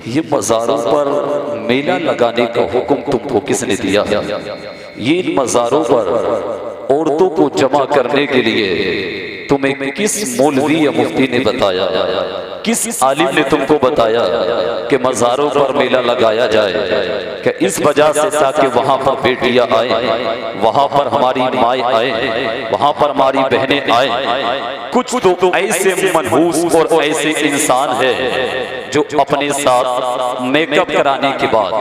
ये मज़ारों पर मेला लगाने का हुक्म तुमको किसने दिया है? ये मज़ारों पर औरतों को जमा करने के लिए तुम्हें किस मौलवी या मुफ्ती ने बताया? किस आलिम ने तुमको बताया कि मज़ारों पर मेला लगाया जाए? कि इस वजह से ताकि वहाँ पर बेटियां आए, वहाँ पर हमारी माएँ आए, वहाँ पर हमारी बहनें आए। कुछ तो ऐसे मनहूस और ऐसे इंसान है जो अपने साथ मेकअप कराने के बाद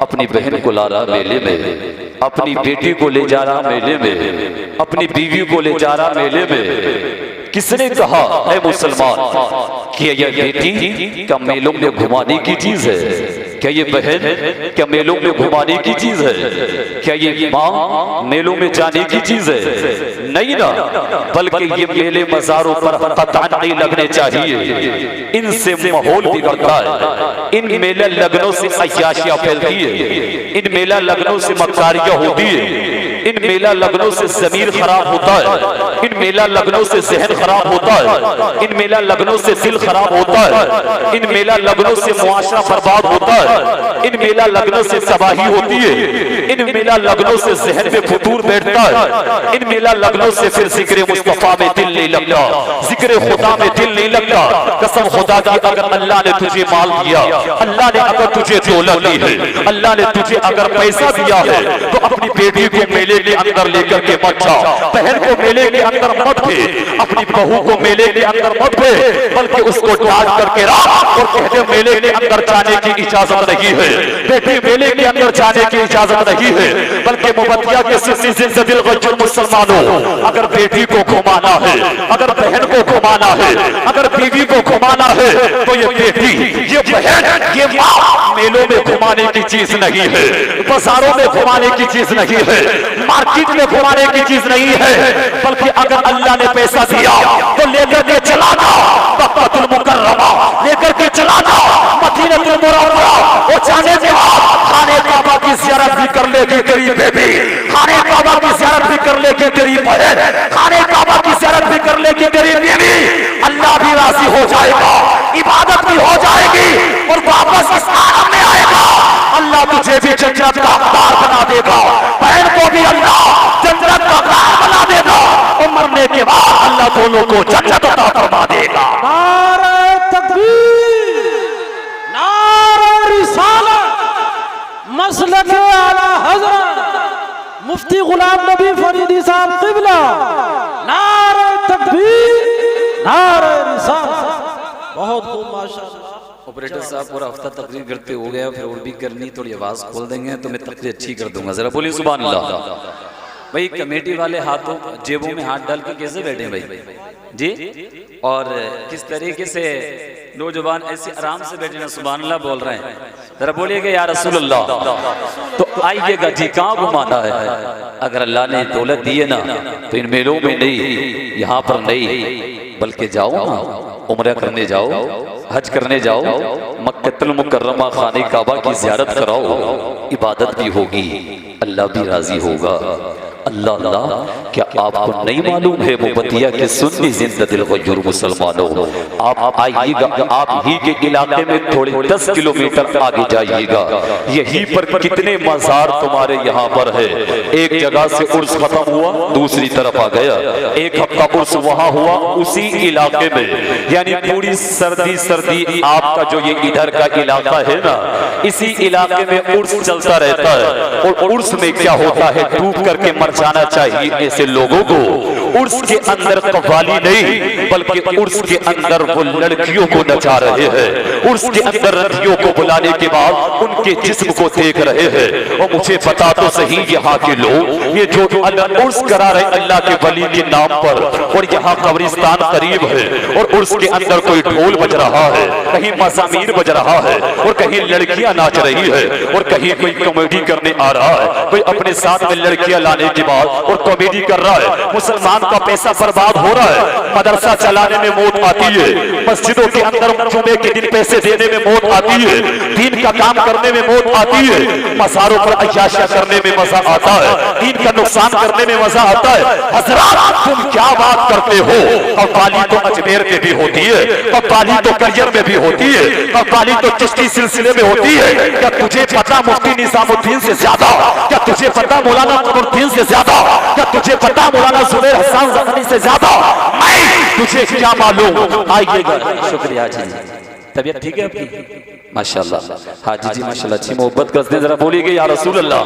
अपनी बहन को ला रहा मेले में, अपनी बेटी को ले जा रहा मेले में, अपनी बीवी को ले जा रहा मेले में। किसने कहा है मुसलमान कि यह बेटी क्या मेलों में घुमाने की चीज है? क्या ये बहन क्या मेलों में घुमाने की चीज है? क्या ये माँ मेलों में जाने की चीज है? नहीं ना, बल्कि ये मेले मज़ारों पर कतई नहीं लगने चाहिए। इनसे माहौल बिगड़ता है, इन मेला लगनों से अय्याशियां फैलती है, इन मेला लगनों से मक्कारियां होती है, इन मेला लगनों से ज़मीर खराब होता है, इन मेला लगनों से जहन खराब होता है, इन मेला लगनों से दिल खराब होता है, इन मेला लगनों से मुआशरा बर्बाद होता है, इन मेला लगनों से तबाही होती है, इन मेला लगनों से जहन में फतूर बैठता है, इन मेला लगनों से फिर जिक्र मुस्तफा में दिल नहीं लगता, जिक्र खुदा में दिल नहीं लगता। कसम खुदा की, अगर अल्लाह ने तुझे माल दिया, अल्लाह ने अगर तुझे दौलत दी है, अल्लाह ने तुझे अगर पैसा दिया है, तो अपनी बेटी को मेले के अंदर लेकर के मत जा, बहन को मेले के अंदर मत भेज, अपनी बहू को मेले के अंदर मत भेज, बल्कि उसको डांट करके रख और कहते मेले के अंदर जाने की इजाजत नहीं है, बेटी मेले के अंदर जाने की इजाजत नहीं है। बल्कि मुबतिया के सिलसिले से दिल गज्जुल मुसलमानों, अगर बेटी को घुमाना है, अगर बहन को घुमाना है, अगर बीवी को घुमाना है, तो ये बेटी, ये बहन, ये माँ मेलों में घुमाने की चीज नहीं है, बाजारों में घुमाने की चीज नहीं है, मार्केट में घुमाने की चीज नहीं है। बल्कि अगर अल्लाह ने पैसा दिया तो लेकर के चलाना, मक्कातुल मुकर्रमा लेकर के चलाना, मदीनातुल मुनव्वरा वो जाने के बाद खाने काबा की ज़ियारत भी कर लेगी तेरी बेबी, खाने काबा की ज़ियारत भी कर लेगी तेरी बहन, खाने काबा की ज़ियारत भी कर लेगी तेरी बीवी। अल्लाह भी राजी हो जाएगा, इबादत भी हो जाएगी और वापस इस आलम में आएगा। अल्लाह तुझे भी जन्नत का हकदार बना देगा, बहन को भी अल्लाह जन्नत का हकदार बना देगा और मरने के बाद अल्लाह दोनों को जन्नत अता फरमा देगा। नारे तकबीर, नारे रिसालत, मसलके आला हज़रत मुफ्ती गुलाम नबी फरीदी साहब क़िबला। नारे तकबीर, नारे रिसालत। बहुत खूब माशाअल्लाह। ऑपरेटर साहब पूरा हफ्ता तकरीर करते हो गया, फिर और भी करनी, थोड़ी आवाज खोल देंगे तो मैं तकरीर अच्छी कर दूंगा। जरा बोलिए सुभान अल्लाह। भाई कमेटी वाले हाथों जेबों में हाथ डाल के कैसे बैठे भाई जी, और किस तरीके से नौजवान ऐसे आराम से बैठे ना सुभान अल्लाह बोल रहे हैं। जरा बोलिएगा या रसूल अल्लाह। तो आइएगा जी, कहाँ घुमाना है? अगर अल्लाह ने दौलत दी है ना, तो इन मेलों में नहीं, यहाँ पर नहीं, बल्कि जाओ ना, उम्रा करने जाओ, हज करने जाओ, मक्कतुल मुकर्रमा खाने काबा की ज़ियारत कराओ, इबादत भी होगी, अल्लाह भी राजी होगा। अल्लाह अल्लाह, क्या आपको नहीं मालूम है मुबतिया के सुन्नी जिंदा दिल गयूर मुसलमानों, आप आइएगा, आप ही के इलाके में थोड़े 10 किलोमीटर आगे जाइएगा, यहीं पर कितने मज़ार तुम्हारे यहाँ पर है। एक जगह से उर्स खत्म हुआ, दूसरी तरफ आ गया, एक हफ्ता उर्स वहाँ हुआ उसी इलाके में, यानी पूरी सर्दी सर्दी आपका जो ये इधर का इलाका है ना, इसी इलाके में उर्स चलता रहता है। और उर्स में क्या होता है, डूब करके मर जाना चाहिए ऐसे लोगों को। उर्स के अंदर कव्वाली नहीं, बल्कि उर्स के अंदर वो लड़कियों को नचा रहे हैं, उर्स के अंदर रंधियों को बुलाने के बाद उनके जिस्म को देख रहे हैं। और मुझे पता तो सही, यहाँ के लोग ये जो उर्स करा रहे अल्लाह के वली के नाम पर, और यहाँ कब्रिस्तान करीब है, और उर्स के अंदर कोई ढोल बज रहा है, कहीं मज़ामीर बज रहा है, और कहीं लड़कियां नाच रही है, और कहीं कोई कॉमेडी करने आ रहा है, कोई अपने साथ में लड़कियां लाने के बाद और कॉमेडी कर रहा है। मुसलमान का पैसा बर्बाद हो रहा है, मदरसा चलाने में मौत आती है, मस्जिदों के अंदर जुमे के दिन पैसे देने में मौत आती है, दीन का काम करने में मौत आती है, मज़ारों पर अय्याशियां करने में मजा आता है, दीन का नुकसान करने में मजा आता है। हजरात तुम क्या बात करते हो? कव्वाली तो अजमेर में भी होती है, कव्वाली तो करियर में भी होती है, कव्वाली तो चिश्ती सिलसिले में होती है। क्या तुझे पता मुफ्ती निजामुद्दीन से ज्यादा? क्या तुझे पता मौलाना कमरुद्दीन से ज्यादा? क्या तुझे पता मौलाना जुबैर हसन ज़फ़री से ज्यादा? मैं तुझे क्या मालूम? आइएगा। शुक्रिया जी, तबीयत ठीक है आपकी? माशाल्लाह। हाँ जी जी माशाल्लाह, अच्छी मोहब्बत करते जरा बोलिए या रसूल अल्लाह।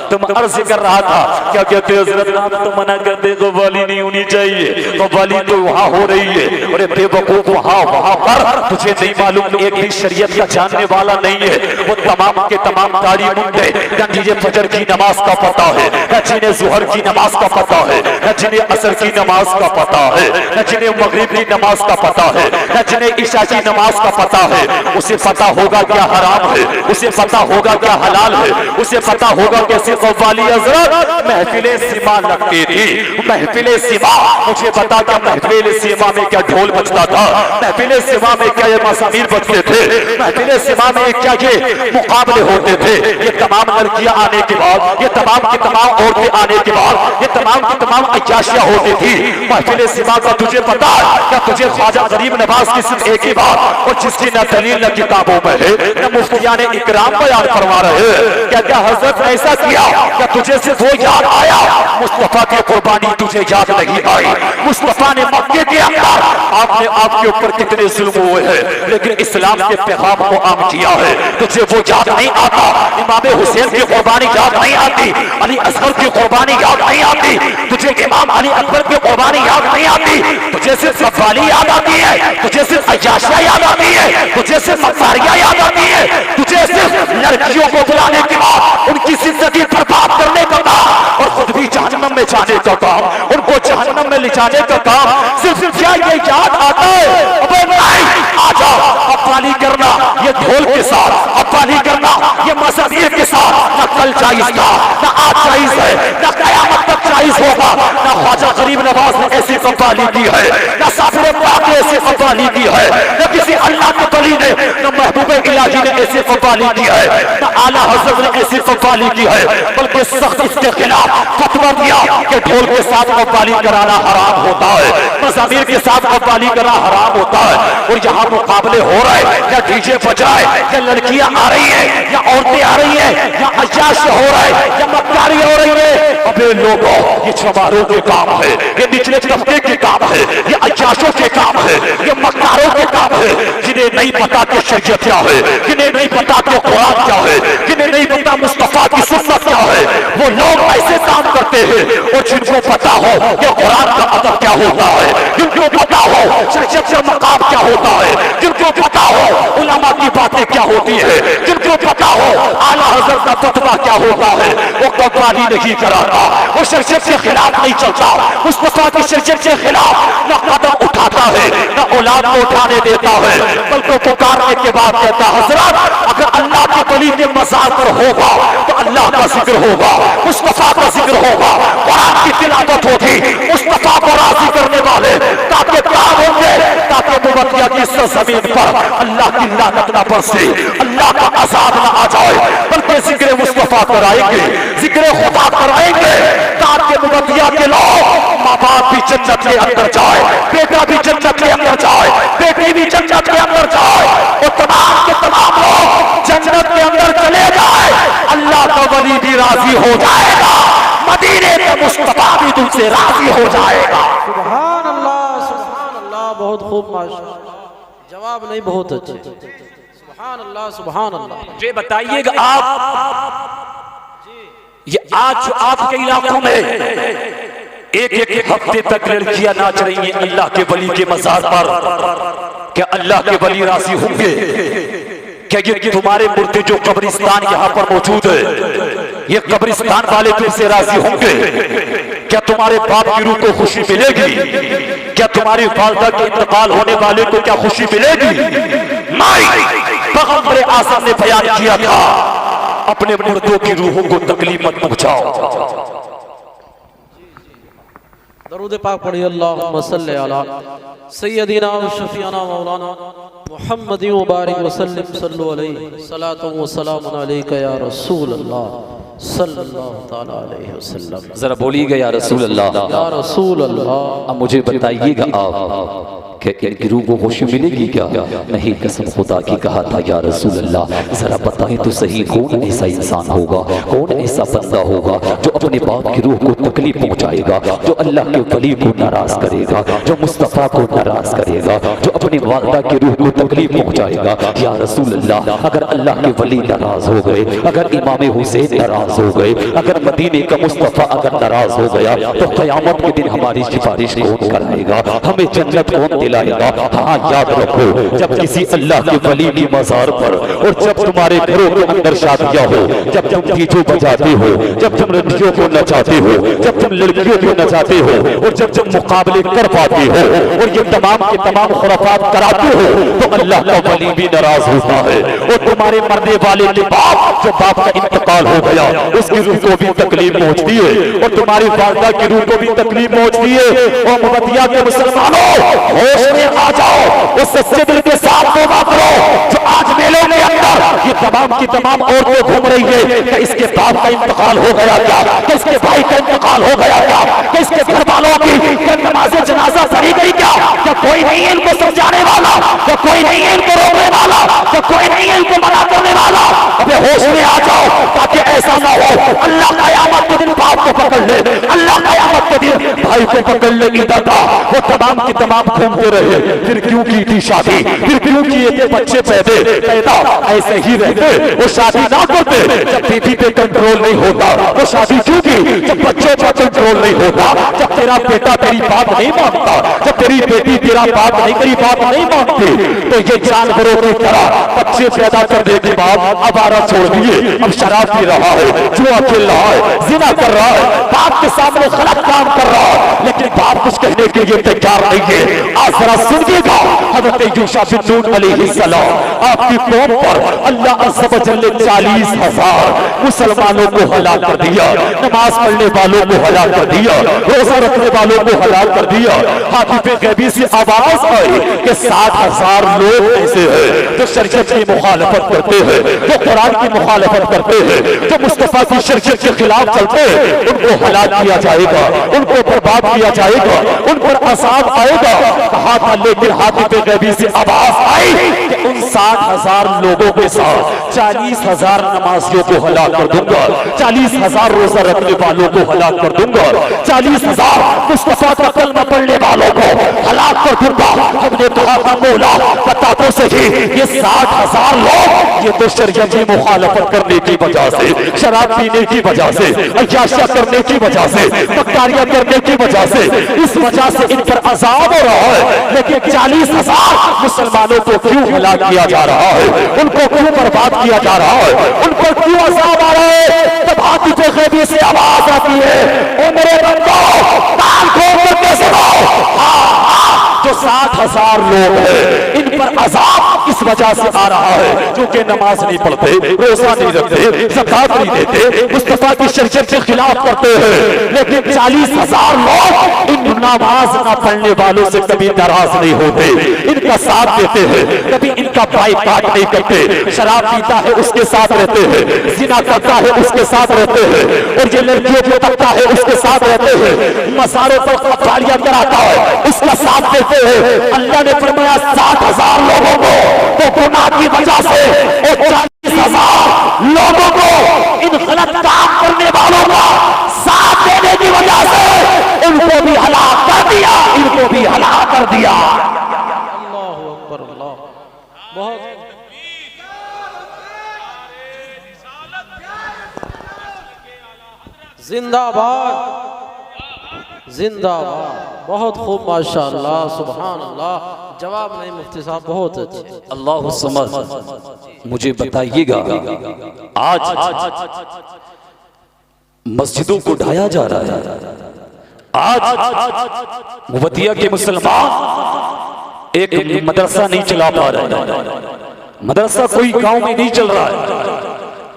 तुम अर्ज कर रहा था क्या कहते हो हज़रत? आप तो मना करते कव्वाली नहीं होनी चाहिए, कव्वाली तो वहाँ हो रही है। अरे बेवकूफ, वहाँ पर तुझे नहीं मालूम, एक भी शरीयत का जानने वाला नहीं है। वो तमाम के तमाम कारी मुंडे न जिन्हें फजर की नमाज का पता है, न जिन्हें जुहर की नमाज का पता है, न जिन्हें असर की नमाज का पता है, न जिन्हें मगरिब की नमाज का पता है, न जिन्हें इशा की नमाज का पता है। उसे पता होगा क्या हराम है, उसे पता होगा क्या हलाल है, उसे पता होगा कैसे कव्वाली हज़रत महफिले सीमा लगती थी। महफिले सीमा, मुझे पता क्या महफिले सीमा में क्या ढोल बजता था, महफिले सीमा में क्या ये मज़ामीर बजते थे, महफिले सीमा में क्या ये मुकाबले होते थे। ये तमाम लड़कियां आने के बाद, ये तमाम की तमाम औरतें आने के बाद, ये तमाम की तमाम अय्याशियां होती थी महफिले सीमा का। तुझे पता क्या? तुझे ख्वाजा गरीब नवाज की सिर्फ एक ही बात, और जिसकी न दलील न किताबों में है, न मुफ्तियान इकराम बयान फरमा रहे हैं। क्या हजरत ने ऐसा किया? क्या तुझे सिर्फ वो याद आया? मुस्तफा की कुर्बानी तुझे याद नहीं आई? मुस्तफा ने मक्के के अंदर आपने आपके ऊपर कितने जुल्म हुए हैं, लेकिन इस्लाम के पैगाम को आम किया है। तुझे वो याद नहीं आता? इमाम हुसैन की कुर्बानी याद नहीं आती? अली असगर की कुर्बानी याद नहीं आती? तुझे इमाम अली अकबर की कुर्बानी याद नहीं आती? तुझे सिर्फ कव्वाली याद आती है? तुझे सिर्फ अय्याशियां याद आती है? तुझे सिर्फ मसारियां याद आती है? तुझे सिर्फ लड़कियों को बुलाने के बाद उनकी जिंदगी बर्बाद करने का काम और खुद भी जहन्नम में जाने का काम, उनको जहन्नम में ले जाने का काम सिर्फ क्या ये याद आता है? अबे नहीं, आजा कव्वाली करना ये ढोल के साथ, कव्वाली करना ये मज़ामीर के साथ न कल जायज़ था, न आज जायज़ है, न क़यामत तक जायज़ होगा। न ख्वाजा गरीब नवाज ने ऐसी कव्वाली की है, न साबिर पाक ने ऐसी कव्वाली की है, न किसी अल्लाह के वली ने, न महबूब इलाही ने ऐसी कव्वाली की है, न आला हज़रत ने ऐसी कव्वाली की है। बल्कि सख्त इसके खिलाफ फतवा दिया कि ढोल के साथ कव्वाली कराना हराम होता है, मज़ामीर के साथ कव्वाली करना हराम होता है। और यहाँ मुकाबले हो रहे हैं, या डीजे बजाए, या लड़कियां आ रही है, या औरतें आ रही है, या अय्याश हो रहा है, या मक्कारी हो रही है। अबे लोगों, ये चमारों के काम है, ये निचले तबके के काम है, ये अय्याशों के काम है, ये मक्कारों के काम है, जिन्हें नहीं पता कि शरीयत क्या है, जिन्हें नहीं पता कि कुरान क्या है, जिन्हें नहीं पता मुस्तफा की सुन्नत क्या है, वो लोग ऐसे काम करते हैं। और जिनको पता हो कि कुरान का अदब क्या होता है, जिनको पता हो शरीयत का मकाम क्या होता है, जिनको पता हो उलमा की बातें क्या होती है, जिनको पता हो आला हज़रत का फतवा क्या होता है, वो कव्वाली नहीं कराता, वो शरीयत के खिलाफ नहीं चलता, मुस्तफा की शरीयत के खिलाफ न कदम उठाता है, न औलाद को उठाने देता है, बल्कि पुकारने के बाद कहता हज़रत अगर अल्लाह के वली के मज़ार पर होगा तो अल्लाह का जिक्र होगा, मुस्तफा का जिक्र होगा, कुरान की तिलावत होगी, मुस्तफा को राज़ी करने वाले ताकि क्या होंगे, ताकि मुबत्तिया की सरज़मीन पर अल्लाह की लानत ना बरसे, अल्लाह का अज़ाब ना आ जाए, बल्कि जिक्र मुस्तफा कराएंगे, जिक्र खुदा कराएंगे, ताकि मुबत्तिया के लोग माँ बाप भी जन्नत के अंदर जाए, बेटा भी जन्नत के अंदर जाए, बेटी भी जन्नत के अंदर जाए, और तमाम के तमाम लोग जन्नत के अंदर चले जाए। अल्लाह का वली भी राजी हो जाएगा, मदीने का मुस्तफा भी तुमसे राजी हो जाएगा। सुभान अल्लाह, बहुत खूब माशाअल्लाह, जवाब नहीं बहुत अच्छे, सुभान अल्लाह सुभान अल्लाह। ये बताइएगा आप, ये आज आपके इलाकों में एक हफ्ते तक लड़कियां नाच रही हैं अल्लाह के वली के मज़ार पर, क्या अल्लाह के वली राजी होंगे? क्या ये तुम्हारे मुर्दे जो कब्रिस्तान यहाँ पर मौजूद है, ये कब्रिस्तान वाले तुमसे राजी होंगे? क्या तुम्हारे बाप की रूह को खुशी मिलेगी? क्या तुम्हारी वालिदा के इंतकाल होने वाले को क्या खुशी मिलेगी? नहीं, पैगंबर आज़म ने बयान किया था अपने मुर्दों की रूहों को तकलीफ मत पहुंचाओ। दरूद पाक पढ़िए। अल्लाहुम्मा सल्ली अला सय्यदिना व शफीना मौलाना मुहम्मदिन व बारिक व सल्लिम सल्लु अलैहि सलातु व सलामुन अलैका या रसूल अल्लाह सल्लल्लाहु तआला अलैहि वसल्लम। जरा बोलिएगा या रसूल अल्लाह। या रसूल अल्लाह। अब मुझे बताइएगा आप कि इनकी रूह को खुशी मिलेगी क्या? नहीं, कसम खुदा की कहा था या रसूल अल्लाह जरा बताएं तो सही, कौन ऐसा इंसान होगा, कौन ऐसा बंदा होगा जो अपने बाप की रूह को तकलीफ पहुंचाएगा, जो अल्लाह के वली को नाराज करेगा, जो मुस्तफ़ा को नाराज करेगा, जो अपनी वालदा की रूह को तकलीफ पहुंचाएगा। या रसूल अल्लाह, अगर अल्लाह के वली नाराज हो गए, अगर इमाम हुसैन नाराज हो गए, अगर मदीने का मुस्तफ़ा अगर नाराज हो गया, तो क़यामत के दिन हमारी सिफारिश कौन कराएगा, हमें जन्नत कौन दिलाएगा? हाँ, याद रखो, जब किसी अल्लाह के वली की मज़ार पर और जब तुम्हारे घरों के अंदर शादियां हो, जब तुम डीजे बजाते हो, जब तुम लड़कियों को नचाते हो, जब तुम लड़कियों को नचाते हो और जब तुम मुकाबले कर पाते हो और ये तमाम के तमाम खुराफात कराते हो, तो अल्लाह का वली भी नाराज होता है। और तुम्हारे मरने वाले के बाप, जो बाप का इंतकाल हो गया, उसकी रूह को भी तकलीफ पहुंचती है और तुम्हारी वालदा की रूह को भी तकलीफ पहुंचती है। और मोहम्मदिया के मुसलमानों, होश में आ जाओ, उस सच्चे दिल के साथ तौबा करो जो आज मेलों के अंदर ये तमाम की तमाम औरतें घूम रही है कि इसके बाप का इंतकाल हो गया क्या, कि इसके भाई का इंतकाल हो गया क्या, कि इसके घर वालों की नमाज़े जनाजा पढ़ी गई क्या कोई नहीं है इनको समझाने वाला, क्या कोई नहीं है इनको रोकने वाला, क्या कोई नहीं है इनको मना करने वाला? अबे होश में आ जाओ, ताकि ऐसा ना हो अल्लाह क़यामत के दिन बाप को पकड़ ले, अल्लाह क़यामत के दिन भाई को पकड़ ले। इधर का वो तमाम की तमाम घूमते रहे, फिर क्यों की थी शादी, फिर क्यों किए थे बच्चे पैदा, ऐसे ही रहते, वो शादी ना करते। जब बीवी पे कंट्रोल नहीं होता वो शादी क्यों की? जब बच्चों पर कंट्रोल नहीं होता, जब तेरा बेटा तेरी बात नहीं मानता, जब तेरी बेटी तेरा बात नहीं मानती, तो ये जानवरों की तरह बच्चे पैदा करने के बाद आवारा छोड़ दिए, अब शराब पी रहा है, जुआ खेल रहा है, जिना कर रहा है, बाप के सामने गलत काम कर रहा है, लेकिन बाप कुछ कहने के लिए तैयार नहीं है। आज जरा सुनिएगा, हज़रत यूशा बिन नून अलैहिस्सलाम आपकी कौम पर अल्लाह अज़्ज़ व जल्ल 40,000 मुसलमानों को हलाक कर दिया, नमाज पढ़ने वालों को हलाक कर दिया, रोजा रखने वालों को हलाक कर दिया। हातिफ़े गैबी से आवाज आई कि 60,000 लोग ऐसे हैं जो शरीयत की मुखालफत करते हैं, जो कुरान की मुखालफत करते हैं, जो मुस्तफा की शरीयत के खिलाफ चलते हैं, उनको हलाक किया जाएगा, उनको बर्बाद किया जाएगा, उन पर अज़ाब आएगा। कहा था, लेकिन हातिफ़े गैबी से आवाज आई कि उन 60,000 लोगों के साथ 40,000 नमाजियों को हलाक कर दूंगा, 40,000 रोजा रखने वालों को हलाक कर दूंगा, 40,000 मुस्तफा का कलमा पढ़ने वालों को हलाक कर दूंगा। हमने कहा था, मौला बता तो सही, ये 60,000 लोग ये तो शरीयत की मुखालफत करने की वजह से, शराब पीने की वजह से, अय्याशिया करने की वजह से, बकतारियां करने की वजह से, इस वजह से इन पर अज़ाब हो रहा है। लेकिन 40,000 मुसलमानों को क्यों हलाक किया जा रहा है, उनको क्यों बर्बाद किया जा रहा है, उन पर क्यों अज़ाब आ रहा है? तब हातिफ़े गैबी से आवाज आती है, ओ मेरे बंदो, कान खोल कर के सुनो, जो 60,000 लोग हैं इन पर अज़ाब इस वजह से आ रहा है क्योंकि नमाज नहीं पढ़ते, रोजा नहीं रखते, ज़कात नहीं देते, मुस्तफा की शरीयत के खिलाफ करते हैं। लेकिन 40,000 लोग इन नमाज न पढ़ने वालों से कभी नाराज नहीं होते, इनका साथ देते हैं, कभी इनका बाइकाट नहीं करते। शराब पीता है उसके साथ रहते हैं, जिना करता है उसके साथ रहते हैं, और ये लड़कियों को तकता है उसके साथ रहते हैं, मज़ारों पर कब्बालियां कराता है उसका साथ देते हैं। अल्लाह ने फरमाया 60,000 लोगों को तो गुनाह की वजह से और 40,000 लोगों को इन गलत काम करने वालों का साथ देने की वजह से उनको भी हलाक कर दिया, इनको भी हलाक कर दिया। अल्लाहु अकबर, अल्लाह। बहुत जिंदाबाद, जिंदाबाद, बहुत खूब, माशाअल्लाह, सुभान अल्लाह। जवाब नहीं मुफ्ती साहब, बहुत अच्छे। अल्लाह समझ। मुझे बताइएगा, आज मस्जिदों को ढाया जा रहा है, आज मुबतिया के मुसलमान एक मदरसा नहीं चला पा रहे, मदरसा कोई गांव में नहीं चल रहा है,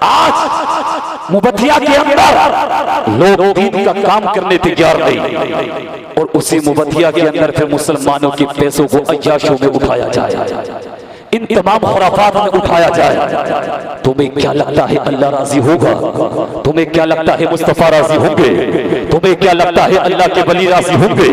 आज मुबद्दिया के अंदर लोग दीन का काम करने तैयार नहीं, और उसी मुबद्दिया के अंदर फिर मुसलमानों के पैसों को अय्याशों में उठाया जाए, इन तमाम खुराफात में उठाया जाए। तुम्हें क्या लगता है अल्लाह राजी होगा? तुम्हें क्या लगता है मुस्तफा राजी होंगे? तुम्हें क्या लगता है अल्लाह के वली राजी होंगे?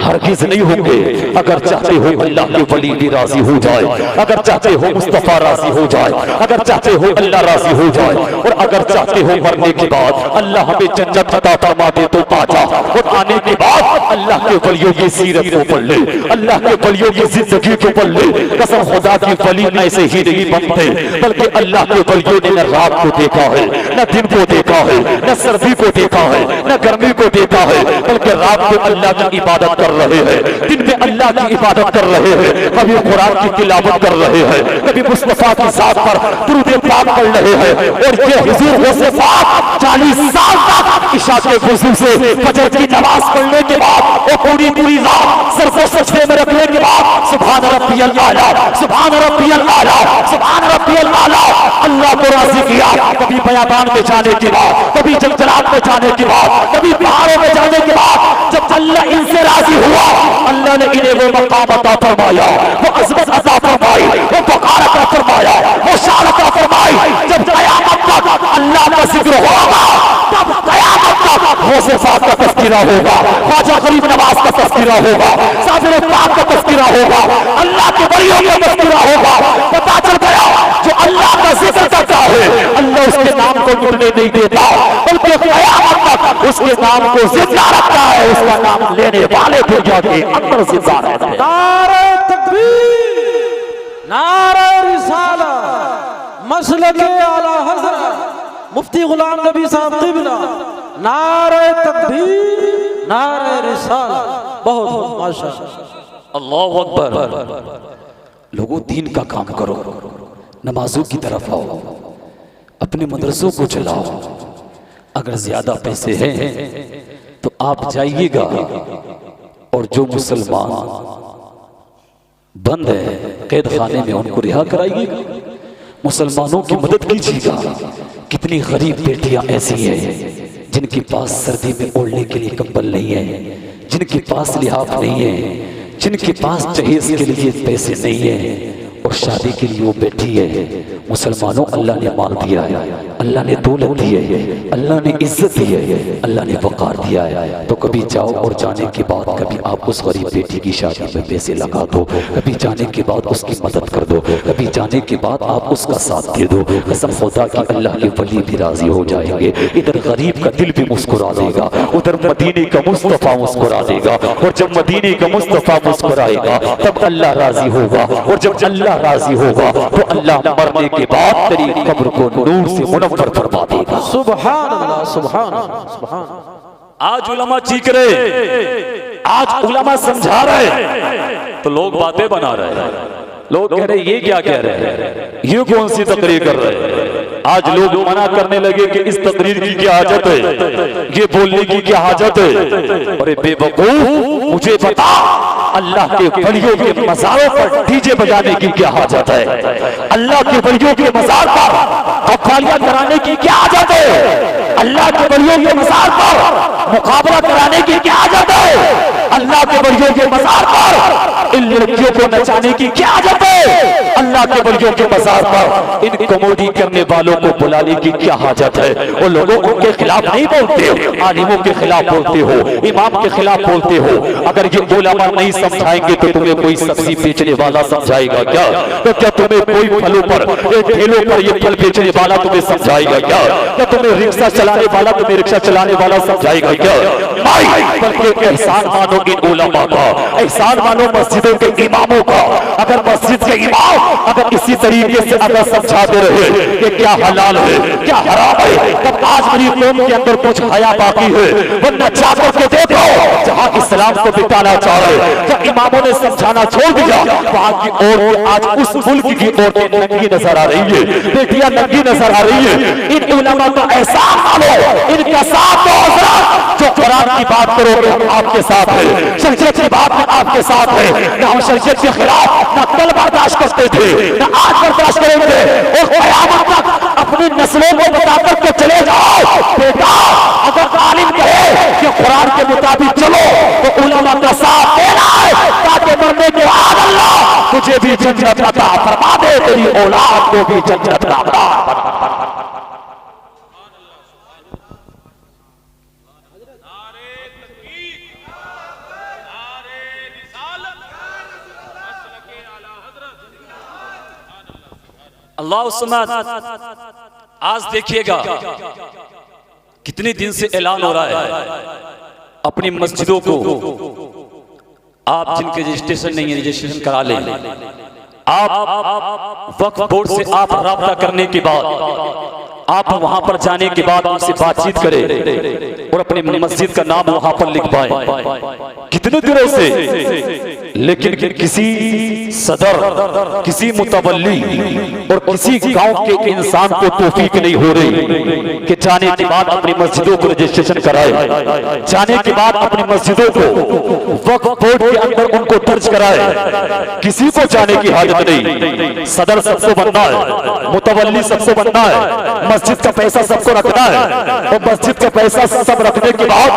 हरगिज नहीं होंगे। अगर चाहते हो अल्लाह के वली भी राजी हो जाए, अगर चाहते हो मुस्तफा राजी हो जाए, अगर चाहते हो अल्लाह राजी हो जाए, और अगर चाहते हो मरने के बाद अल्लाह हमें जन्नत अता फरमा दे तो आ जा, और आने के बाद अल्लाह के वलियों की सीरत को पढ़ ले, अल्लाह के वलियों की जिंदगी को पढ़ ले। कसम खुदा की वली ऐसे ही नहीं बनते, बल्कि अल्लाह के वलियों ने न रात को देखा है, न दिन को देखा है, न सर्दी को देखा है, न गर्मी को देखा है, बल्कि रात को अल्लाह की इबादत कर रहे हैं, दिन में अल्लाह की इबादत कर रहे हैं, कभी कुरान की तिलावत कर रहे हैं, कभी मुस्तफा की जात पर दुरूद पाक पढ़ रहे हैं। और ये हुजूर गौसे पाक 40 साल तक इशा के वुज़ू से फजर की नमाज पढ़ने के बाद और पूरी रात सर को सजदे में रखने के बाद सुभान रब्बियल आला, सुभान रब्बियल आला, सुभान रब्बियल आला अल्लाह को राजी किया। कभी बयाबान में जाने के बाद, कभी जंगलात में जाने के बाद, कभी पहाड़ों में जाने के बाद जब अल्लाह इनसे राजी हुआ, अल्लाह ने इन्हें वो मकाम अता फरमाया, वो अज़मत अता फरमाई, वो वक़ार अता फरमाया, वो शान अता फरमाई। जब क़यामत तक अल्लाह का जिक्र होगा, तब क़यामत तक गौसे पाक का तज़किरा होगा, ख्वाजा गरीब नवाज का तज़किरा होगा, साबिर पाक का तज़किरा होगा, अल्लाह के वलियों का तज़किरा होगा। पता चल गया जो अल्लाह का जिक्र करता है अल्लाह उसके नाम को मिटने नहीं देता, बल्कि क़यामत तक उसके नाम को जिंदा रखता है, उसका नाम लेने वाले दुनिया के अंदर जिंदा रहते हैं। नारे तकबीर, नारे रिसालत, मसलके आला हज़रत मुफ्ती गुलाम नबी साहब क़िबला, नारे तकबीर, नारे रिसालत। बहुत बहुत माशाअल्लाह, अल्लाहु अकबर। लोगों दीन का काम करो, नमाजों की तरफ आओ, अपने मदरसों को चलाओ। अगर ज्यादा पैसे हैं तो आप जाइएगा, और जो मुसलमान बंद है कैद खाने में उनको रिहा कराइएगा, मुसलमानों की मदद कीजिएगा। कितनी गरीब बेटियां ऐसी हैं जिनके पास सर्दी में ओढ़ने के लिए कंबल नहीं है, जिनके पास लिहाफ नहीं है, जिनके पास जहेज के लिए पैसे नहीं है, और शादी के लिए वो बैठी है। मुसलमानों अल्लाह ने माल दिया है, अल्लाह ने दौलत दी है, अल्लाह ने इज्जत दी है, अल्लाह ने वक़ार दिया है। तो कभी जाओ और जाने के बाद कभी आप उस गरीब बेटी की शादी में पैसे लगा दो, कभी जाने के बाद उसकी मदद कर दो, कभी जाने के बाद आप उसका साथ दे दो। कसम खुदा की अल्लाह के वली भी राजी हो जाएंगे। इधर गरीब का दिल भी मुस्कुरा देगा, उधर मदीने का मुस्तफा मुस्कुरा देगा, और जब मदीने का मुस्तफा मुस्कुराएगा तब अल्लाह राजी होगा, और जब अल्लाह राजी होगा तो अल्लाह मरने के बाद तेरी कब्र को नूर से मुनव्वर फरमा देगा। सुभान अल्लाह, सुभान अल्लाह, सुभान अल्लाह। आज उलमा चीख रहे, आज उलमा समझा रहे, तो लोग बातें बना रहे। लोग कह रहे ये क्या कह रहे हैं, ये कौन सी तकरीर कर रहे हैं। आज लोग मना करने लगे कि इस तकरीर की क्या हाजत है, ये बोलने की क्या हाजत है। अरे बेवकूफ, मुझे पता अल्लाह के वलियों के मज़ारों पर डीजे बजाने की क्या हाजत है, अल्लाह के वलियों के मज़ार पर कव्वालियां कराने की क्या हाजत है, अल्लाह के वलियों के मज़ार पर मुकाबला कराने की क्या हाजत है, अल्लाह के वलियों के मज़ार पर इन लड़कियों को नचाने की क्या हाजत है, अल्लाह के वलियों के मज़ार पर इन कमोडी करने वालों को बुलाने की क्या हाजत है। वो लोगों उनके खिलाफ नहीं बोलते हो, आलिमों के खिलाफ बोलते हो, इमाम के खिलाफ बोलते हो। अगर ये उलमा नहीं समझाएंगे तो तुम्हें कोई सब्जी बेचने वाला समझाएगा क्या? तो क्या तुम्हें कोई फलों पर, ठेलों पर ये फल बेचने वाला तुम्हें समझाएगा क्या? क्या तुम्हें रिक्शा चलाने वाला तुम्हें रिक्शा चलाने वाला समझाएगा क्या? नहीं, बल्कि एहसान मानो इन उलमा का, एहसान मानो मस्जिदों के इमामों का। अगर मस्जिद के इमाम अगर इसी तरीके से अगर समझाते रहे कि क्या हलाल है क्या हराम है, तब आज मेरी कौम के अंदर कुछ हया बाकी है। वरना जाकर के देखो जहाँ इस्लाम को बिताना चाह रहे, जब इमामों ने समझाना छोड़ दिया, वहाँ की औरतें आज उस मुल्क की औरतें नंगी नजर आ रही है, बेटियां नंगी नजर आ रही है। इन उलमा का एहसान मानो, इनका साथ दो हज़रात। जो कुरान की बात करोगे हम आपके साथ है, शरीयत की बात में आपके साथ है। न हम शरीयत के खिलाफ न कल बर्दाश्त करते थे, न आज बर्दाश्त करेंगे, और क़यामत तक अपनी नस्लों जन्नत अता फरमा दे, तेरी औलाद को भी जन्नत का बाप। अल्लाह समद। आज देखिएगा कितने दिन से ऐलान हो रहा है अपनी मस्जिदों को आप जिनके रजिस्ट्रेशन नहीं है रजिस्ट्रेशन करा लें। आप वक्फ बोर्ड से आप राब्ता करने के बाद आप वहां पर जाने के बाद उनसे बातचीत करें और अपनी मस्जिद का नाम वहां पर लिख पाए। कितने दिनों से, लेकिन किसी सदर, किसी मुतवल्ली और किसी गांव के इंसान को तौफीक नहीं हो रही कि जाने के बाद अपनी मस्जिदों को रजिस्ट्रेशन कराए, जाने के बाद अपनी मस्जिदों को वक्फ बोर्ड के अंदर उनको दर्ज कराए। किसी को जाने की हाजत नहीं। सदर सबसे बनना है, मुतवल्ली सबसे बनना है, मस्जिद का पैसा सबको रखना है और मस्जिद का पैसा सब रखने के बाद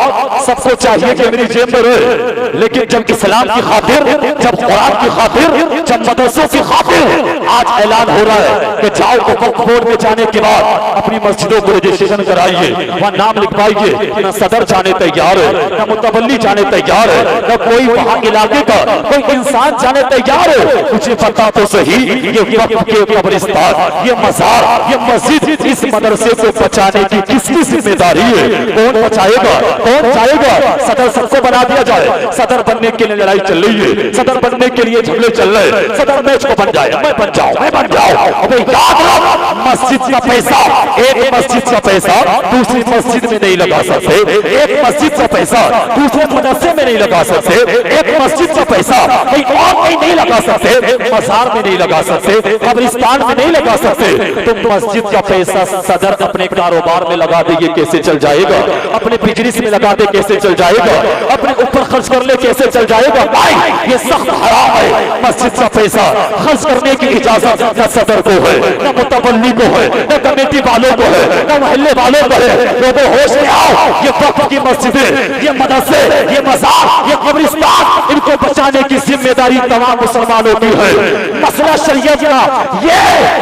सबको चाहिए कि मेरी जेब में रहे। लेकिन जब इस्लाम की खातिर, जब कुरान की खातिर, जब मदरसों की खातिर आज ऐलान हो रहा है कि जाओ वक्फ बोर्ड में जाने के बाद अपनी मस्जिदों को रजिस्ट्रेशन कराइए, वहां नाम लिखवाइए, न सदर जाने तैयार है, न मुतवल्ली जाने तैयार है, न कोई वहां इलाके का कोई इंसान जाने तैयार है। मुझे पता तो सही ये वक्फ के कब्रिस्तान, ये मजार, ये मस्जिद, इस मदरसे को बचाने की किसकी जिम्मेदारी है? कौन बचाएगा, कौन जाएगा? सदर सबको बना दिया जाए। सदर बनने के लिए लड़ाई चल रही है, सदर बनने के लिए झगड़े चल रहे हैं। सदर मैच को बन जाए, मैं बन जाऊं, मैं बन जाऊं। अबे याद रख, मस्जिद का पैसा, एक मस्जिद का पैसा दूसरी मस्जिद में नहीं लगा सकते, एक मस्जिद का पैसा दूसरे मदरसे में नहीं लगा सकते, एक मस्जिद का पैसा कहीं और कहीं नहीं लगा सकते, मजार में नहीं लगा सकते, कब्रिस्तान में नहीं लगा सकते। तुम मस्जिद का पैसा सदर अपने कारोबार में लगा दे, ये कैसे चल जाएगा? अपने बिजनेस में लगा दे, कैसे चल जाएगा? अपने ऊपर खर्च कर ले, कैसे चल जाएगा? भाई ये सख्त हराम है। मस्जिद का पैसा खर्च करने की इजाजत न सदर को है, न मुतवल्ली को है, न कमेटी वालों को है, न मोहल्ले वालों को है। लोगों होश में आओ, ये वक्फ की मस्जिदें, ये मदरसे, ये मजार, ये कब्रिस्तान, इनको बचाने की जिम्मेदारी तमाम मुसलमानों की है। मसला शरीयत का ये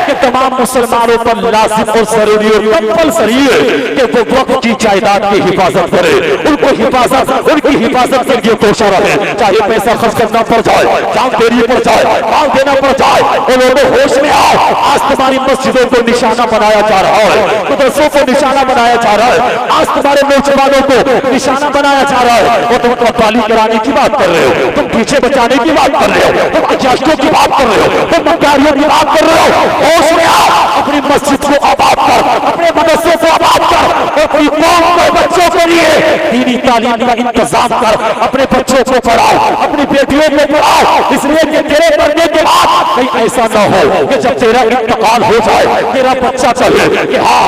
कि तमाम मुसलमानों पर लाजिम और जरूरी और कंपल्सरी है कि वो वक्फ की जायदाद की हिफाजत करे, उनको हिफाजत, उनकी हिफाजत के लिए कोशा रहे, चाहे पैसा खर्च करना पड़ जाए, जान देनी पड़ जाए, माल देना पड़ जाए। और लोगों होश में आओ, आज तुम्हारी मस्जिदों को निशाना बनाया जा रहा है, मदरसों को निशाना बनाया जा रहा है, आज तुम्हारे नौजवानों को निशाना बनाया जा रहा है। और तुम कव्वाली कराने की बात कर रहे हो, तुम पीछे बचाने की बात कर रहे हो, तुम अजाश्तों की बात कर रहे हो, तुम मक्कारियों की बात कर रहे हो। होश में आओ, अपनी मस्जिद को आबाद कर, अपने मदरसों को आबाद कर, अपनी कौम के बच्चों के लिए दीनी तालीम का इंतजाम कर, अपने बच्चों को पढ़ाओ, अपनी बेटियों को पढ़ाओ। इसलिए कि तेरे पढ़ने के बाद कहीं ऐसा ना हो कि जब तेरा इंतकाल हो जाए, तेरा बच्चा कहे कि हाँ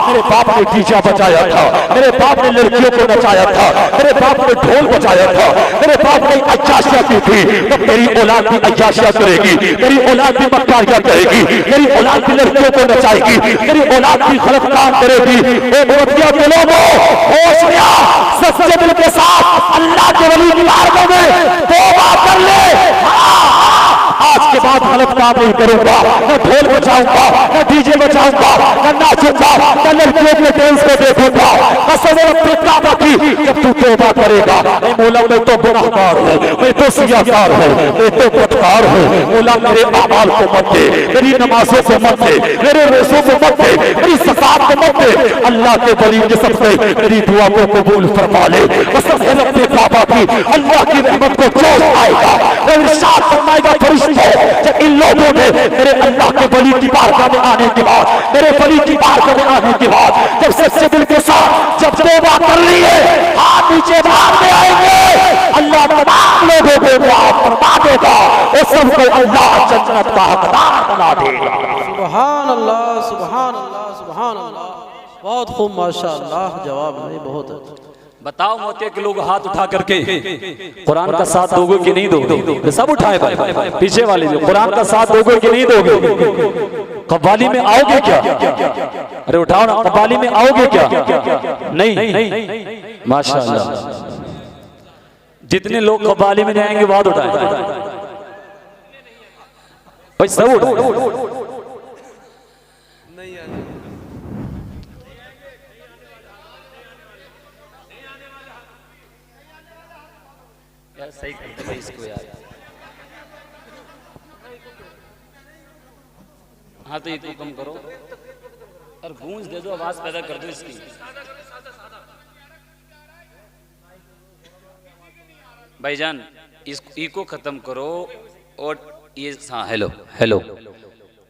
मेरे बाप ने डीजा बजाया था, मेरे बाप ने लड़कियों को नचाया था, मेरे बाप ने ढोल बजाया था, मेरे बाप ने अय्याशिया की थी। तो मेरी औलाद भी अय्याशिया करेगी, मेरी औलाद भी मक्कारियां करेगी, मेरी औलाद भी लड़कियों को नचाएगी, मेरी औलाद भी गलत काम करेगी। होश में आ, सच्चे दिल के साथ अल्लाह के वली की बारगाह में तौबा कर ले। आज के बाद गलत काम नहीं करूंगा, न ढोल बजाऊंगा, न डीजे बजाऊंगा, न नाचूंगा, न लड़कियों के डांस को देखूंगा। कसम अपने काबा की, जब तू तौबा करेगा, मौला मैं तो गुनाहगार हूँ, मैं तो सियाकार हूँ, मैं तो बदकार हूँ। मौला मेरे अमाल को मत दे, मेरी नमाजों को मत दे, मेरे रोज़ों को मत दे, मेरी ज़कात को मत दे। अल्लाह के वली के सबसे मेरी दुआ को कबूल फरमा ले। कसम है अपने काबा की, अल्लाह की रहमत को जोश आएगा और इरशाद फरमाएगा फरिश्तों, जब इन लोगों ने मेरे अल्लाह के वली की बारगाह में आने के बाद, मेरे वली की बारगाह में आने के बाद जब सच्चे दिल के साथ जब तौबा कर ली है, हाथ नीचे बाहर में आएंगे, अल्लाह तमाम लोगों को माफ फरमा देगा और सबको अल्लाह जन्नत का हकदार बना देगा। सुभान अल्लाह, सुभान अल्लाह, सुभान अल्लाह। बहुत खूब, माशाअल्लाह, जवाब नहीं बहुत अच्छा। बताओ मोते के लोग हाथ उठा करके कुरान का साथ दोगे कि नहीं दोगे? सब उठाए भाई, पीछे वाले जो कुरान का साथ दोगे कि नहीं दोगे? कव्वाली में आओगे क्या? अरे उठाओ ना, कव्वाली में आओगे क्या? नहीं, माशाअल्लाह। जितने लोग कव्वाली में जाएंगे बहुत उठाए। भाई सब उठ यार सही करते भाई इसको यार। हाँ तो एक कम करो और गूंज दे दो, आवाज पैदा कर दो इसकी। भाईजान इस इको खत्म करो और ये हाँ हेलो हेलो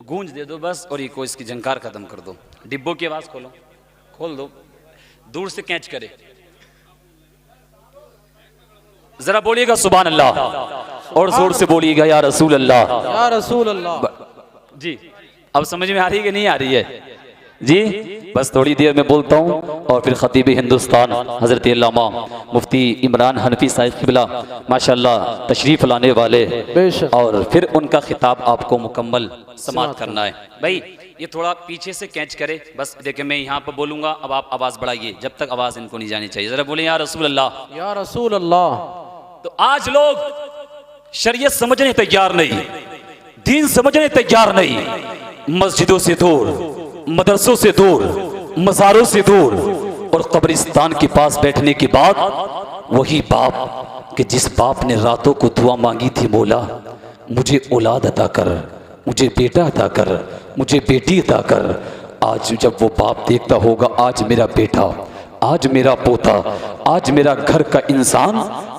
गूंज दे दो बस, और इको इसकी झंकार खत्म कर दो। डिब्बों की आवाज खोलो, खोल दो, दूर से कैच करे। जरा बोलिएगा सुभान अल्लाह, और जोर से बोलिएगा या रसूल अल्लाह। या रसूल अल्लाह। जी अब समझ में आ रही है कि नहीं आ रही है जी? बस थोड़ी देर में बोलता हूँ और फिर खतीब हिंदुस्तान हजरत अल्लामा मुफ्ती इमरान हनफी साहिब क़िबला माशाल्लाह तशरीफ लाने वाले, बेशक। और फिर उनका खिताब आपको मुकम्मल समाप्त करना है। भाई ये थोड़ा पीछे से कैच करे बस। देखिए मैं यहाँ पर बोलूंगा, अब आप आवाज बढ़ाइए, जब तक आवाज इनको नहीं जानी चाहिए। जरा बोले या रसूल अल्लाह। या रसूल अल्लाह। तो आज लोग शरीयत समझने तैयार नहीं, दीन समझने तैयार नहीं, मस्जिदों से दूर, मदरसों से दूर, मज़ारों से दूर, और कब्रिस्तान के पास बैठने के बाद वही बाप कि जिस बाप ने रातों को दुआ मांगी थी, मौला मुझे औलाद अता कर, मुझे बेटा अता कर, मुझे बेटी अता कर। आज जब वो बाप देखता होगा आज मेरा बेटा, आज मेरा पोता, आज मेरा घर का इंसान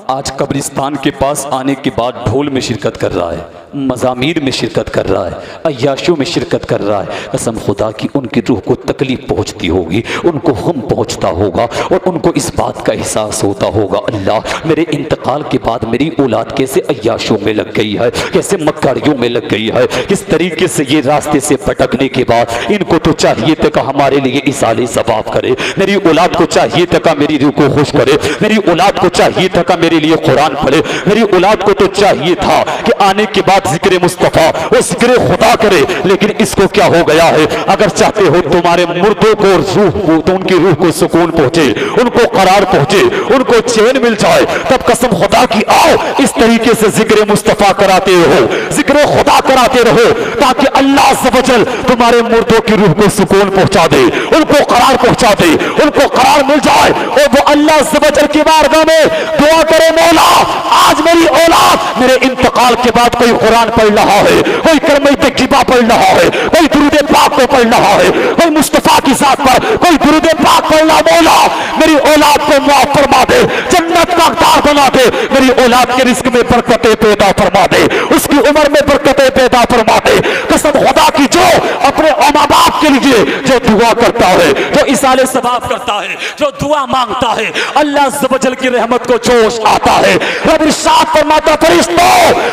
आज कब्रिस्तान के पास आने के बाद ढोल में शिरकत कर रहा है, मज़ामीर में शिरकत कर रहा है, अय्याशों में शिरकत कर रहा है, कसम खुदा की उनकी रूह को तकलीफ पहुंचती होगी, उनको गम पहुंचता होगा, और उनको इस बात का एहसास होता होगा अल्लाह मेरे इंतकाल के बाद मेरी औलाद कैसे अय्याशों में लग गई है, कैसे मक्कारियों में लग गई है, किस तरीके से ये रास्ते से भटकने के बाद इनको तो चाहिए था कि हमारे लिए इसाले सवाब करे, मेरी औलाद को चाहिए था कि मेरी रूह को खुश करे, मेरी औलाद को चाहिए था कि मेरे लिए कुरान पढ़े, मेरी औलाद को तो चाहिए था कि आने के बाद जिक्र मुस्तफा वो जिक्र खुदा करे। लेकिन इसको क्या हो गया है? अगर चाहते हो तुम्हारे मुर्दों को रूह को, तो उनकी रूह को सुकून पहुंचे, उनको करार पहुंचे, उनको चैन मिल जाए, तब कसम खुदा की आओ इस तरीके से जिक्र मुस्तफा कराते रहो, जिक्र खुदा कराते रहो, ताकि अल्लाह सवजल तुम्हारे मुर्दों की रूह को सुकून पहुंचा दे, उनको करार पहुंचा दे, उनको करार मिल जाए, और वो अल्लाह सवजल की बारगाह में दुआ करे, मौला आज मेरी औलाद मेरे इंतकाल के बाद कोई कुरान पढ़ रहा है, कोई कलमे तक़वा पढ़ रहा है, कोई दुरूद पाक को पढ़ रहा है, कोई मुस्तफा की जात पर कोई दुरूद पाक पढ़ रहा, मौला मेरी औलाद को माफ फरमा दे, जन्नत का हकदार बना दे, मेरी औलाद के रिस्क में बरकतें पैदा फरमा दे, उसकी उम्र में बरकतें पैदा फरमा दे। कसम खुदा की जो अपने माँ बाप के लिए जो दुआ करता है, जो इसाले सवाब करता है, जो दुआ मांगता है, अल्लाह ज़वजल की रहमत को जोश आता है। रब इरशाद फरमाता फरिश्तों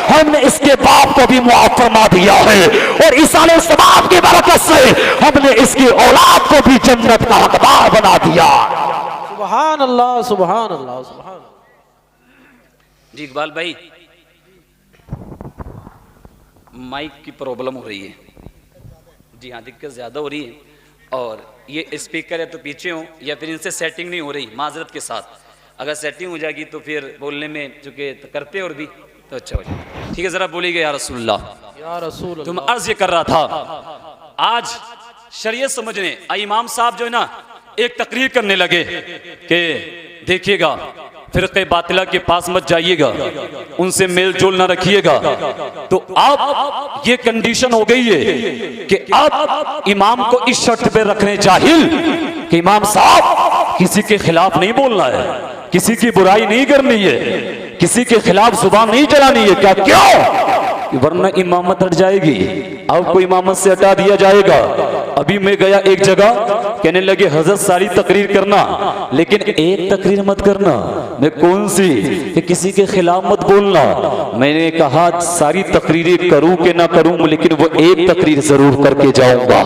हमने इसके बाप को भी मुआफ फरमा दिया है, और इसाले सवाब की बरकत से हमने इसकी औलाद को भी जन्नत का हकदार बना दिया। सुभान अल्लाह, सुभान अल्लाह, सुभान। जी इकबाल भाई माइक की प्रॉब्लम हो रही है। जी हाँ दिक्कत ज़्यादा हो रही है, और ये स्पीकर है तो पीछे हो, या फिर इनसे सेटिंग नहीं हो रही माजरत के साथ। अगर सेटिंग हो जाएगी तो फिर बोलने में चूंकि करते और भी तो अच्छा हो जाए। ठीक है जरा बोलिएगा या रसूलुल्लाह। या रसूल तो मैं अर्ज ये कर रहा था, आज शरीयत समझने इमाम साहब जो है ना एक तकरीर करने लगे कि देखिएगा फिरक़े बातिला के पास मत जाइएगा, उनसे मेल जोल ना रखिएगा। तो अब ये कंडीशन हो गई है कि अब इमाम को इस शर्त पे रखने जाहिल कि इमाम साहब किसी के खिलाफ नहीं बोलना है, किसी की बुराई नहीं करनी है, किसी के खिलाफ जुबान नहीं चलानी है। क्या क्यों? वरना इमामत हट जाएगी, आपको इमामत से हटा दिया जाएगा। अभी मैं गया एक जगह, कहने लगे हजरत सारी तकरीर करना लेकिन एक तकरीर मत करना। मैं कौन सी? कि किसी के खिलाफ मत बोलना। मैंने कहा सारी तकरीरें करूं कि ना करूं, लेकिन वो एक तकरीर जरूर करके जाऊंगा,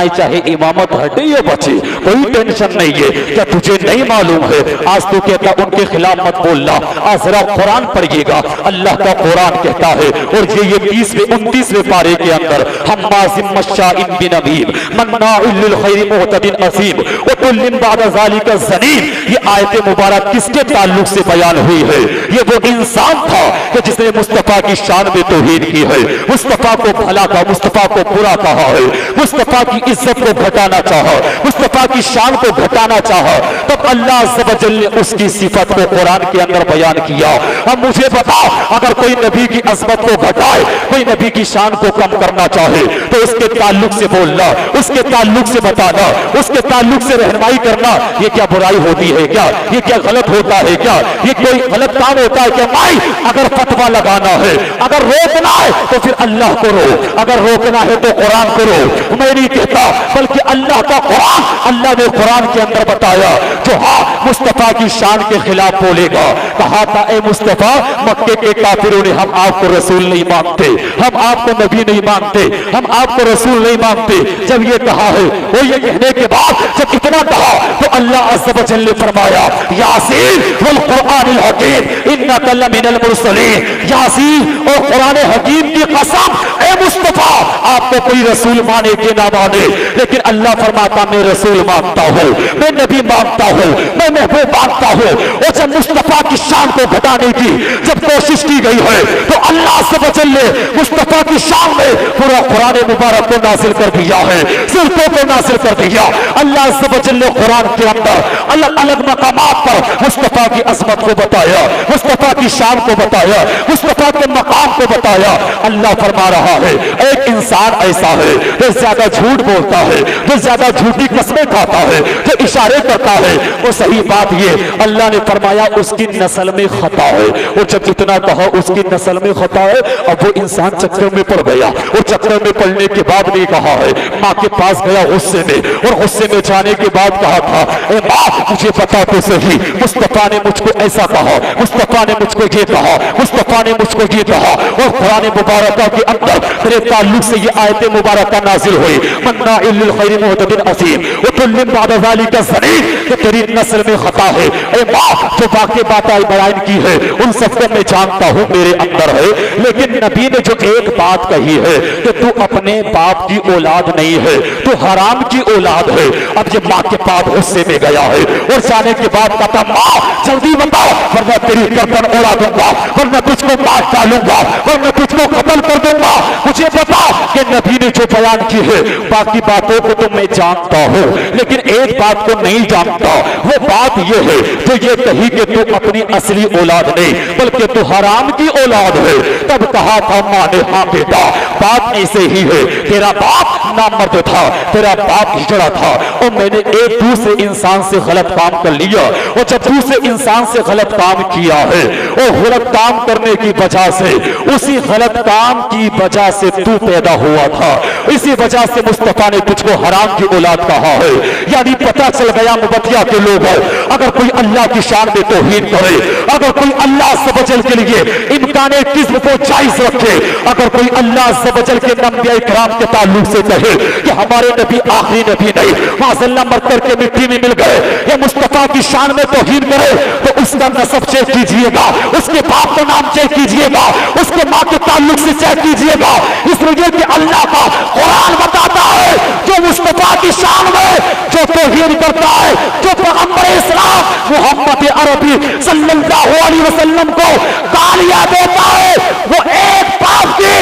चाहे इमामत हटे या बचे, कोई टेंशन नहीं है। क्या तुझे नहीं मालूम है आज तू कहता उनके खिलाफ मत बोलना, आज जरा कुरान पढ़िएगा, अल्लाह का कुरान कहता है, और ये 20वें-29वें पारे के अंदर हम माजिम मशाइन बिन अबीब मन्नाउल लिल खैर मुअतदिन असीम, वो कुल्लिन बादा ज़ालिका ज़नीन, ये आयत मुबारक किसके ताल्लुक से बयान हुई है? ये वो इंसान था कि जिसने मुस्तफा की शान में तौहीद की है, मुस्तफा को भला कहा, मुस्तफा को बुरा कहा है, मुस्तफा की इज्जत को घटाना चाहा, मुस्तफा की शान को घटाना चाहा, तब अल्लाह अज़्ज़ व जल्ल ने उसकी सिफत को कुरान के अंदर बयान किया। अब मुझे बताओ, अगर कोई नबी की अज़मत को घटाए, कोई नबी की शान को कम करना चाहे, तो उसके ताल्लुक से बोलना, उसके ताल्लुक से बताना, उसके ताल्लुक से रहनुमाई करना, ये क्या बुराई होती है क्या? ये क्या गलत होता है क्या? ये कोई गलत काम होता है क्या? नहीं। अगर फतवा लगाना है, अगर रोकना है तो फिर अल्लाह को रो, अगर रोकना है तो कुरान को रो। मैं नहीं कहता, बल्कि अल्लाह का कुरान, अल्लाह ने कुरान के अंदर बताया, जो हाँ मुस्तफा की शान के खिलाफ बोलेगा, कहा था ए मुस्तफा, मक्के के काफिरों ने हम आपको रसूल नहीं मानते, हम आपको नबी नहीं मानते, हम आपको रसूल नहीं मानते। जब ये कहा है, वो ये कहने के बाद जब इतना कहा तो अल्लाह अज़्ज़ व जल्ल ने फरमाया, यासीन वल कुरआनिल हकीम इन्नका लमिनल मुरसलीन, यासीन और कुरान हकीम की कसम, ए मुस्तफा, आपको कोई रसूल माने कि ना माने, लेकिन अल्लाह फरमाता मैं रसूल मानता हूँ, मैं नबी मानता हूँ, मैं महबूब मानता हूँ। और जब मुस्तफा की शान को घटाने की जब कोशिश की गई है, तो अल्लाह अज़्ज़ व जल्ल ने मुस्तफा की शान में पूरा कुरान मुबारक को नाज़िल कर दिया है, सिरतों को नाज़िल कर दिया। अल्लाह अज़्ज़ व जल्ल ने कुरान के अंदर अलग अलग मकामात पर मुस्तफा की अज़मत को बताया, मुस्तफा की शान को बताया, मुस्तफा के मकाम को बताया। अल्लाह फरमा रहा है, एक इंसान ऐसा है जो ज्यादा झूठ बोलता है, जो ज्यादा झूठी कसमें खाता है, जो इशारे करता है, वो सही बात ये अल्लाह ने फरमाया उसकी नस्ल में खता है। और जब इतना कहा उसकी नस्ल में खता है, अब वो इंसान चक्कर में पड़ गया। और चक्कर में पड़ने के बाद नहीं कहा है, माँ के पास गया गुस्से में, और गुस्से में जाने के बाद कहा था, ए माँ मुझे बता तो सही, मुस्तफा ने मुझको ऐसा कहा, मुस्तफा ने मुझको ये कहा, मुस्तफा ने मुझको ये कहा। और कुरान मुबारक के अंदर मेरे ताल्लुक से ये आयत मुबारक नाज़िल हुई, मन्नाइल लिल खैर मुअतदिन असीम वकुल्लिन बादा ज़ालिका ज़नीन, कि तेरी नस्ल में खता है। ए माँ, जो बाकी बातें बयान की है उन सबको मैं जानता हूँ मेरे अंदर है, लेकिन नबी ने जो एक बात कही है कि तू अपने बाप की औलाद नहीं है, तू हराम की औलाद है। अब ये माँ के पास गुस्से में गया है, और जाने के बाद कहता, माँ जल्दी बताओ वरना तेरी गर्दन उड़ा दूंगा, वरना तुझको मार डालूंगा, वरना तुझको कत्ल कर दूंगा। मुझे बता कि नबी ने जो बयान की है, बाकी बातों को तो मैं जानता हूँ, लेकिन एक बात को नहीं जानता। वो बात ये है जो ये कही कि तू अपनी असली औलाद नहीं बल्कि तू हराम की औलाद है। तब कहा था माँ ने, हाँ बेटा बात ऐसे ही है, तेरा बाप नामर्द था, तेरा बाप हिजड़ा था, और मैंने एक दूसरे इंसान से गलत काम कर लिया। और जब दूसरे इंसान से गलत काम किया है, और गलत काम करने की वजह से, उसी गलत काम की वजह से तू पैदा हुआ था, इसी वजह से मुस्तफा ने तुझको हराम की औलाद कहा है। यानी पता चल गया मुबतिया के लोगों, अगर कोई अल्लाह की शान में तौहीद करे, अगर कोई अल्लाह सब्ज़ के लिए इम्कान किस्म को जायज रखे, अगर कोई अल्लाह सब्ज़ के अंबिया इकराम के ताल्लुक से कहे कि हमारे नबी आखिरी नबी नहीं, माज़अल्लाह मर करके मिट्टी में मिल गए, या मुस्तफा की शान में तौहीद करे, तो उसका नसब चेक कीजिएगा, उसके बाप का नाम चेक कीजिएगा, उसके माँ के ताल्लुक से चेक कीजिएगा। इसलिए कि अल्लाह का कुरान बताता है, जो मुस्तफा की शान में जो तौहीद करता है, जो पैगंबर इस्लाम मोहम्मद अरबी सल्लल्लाहु अलैहि वसल्लम को गालियां देता है, वो एक बाप की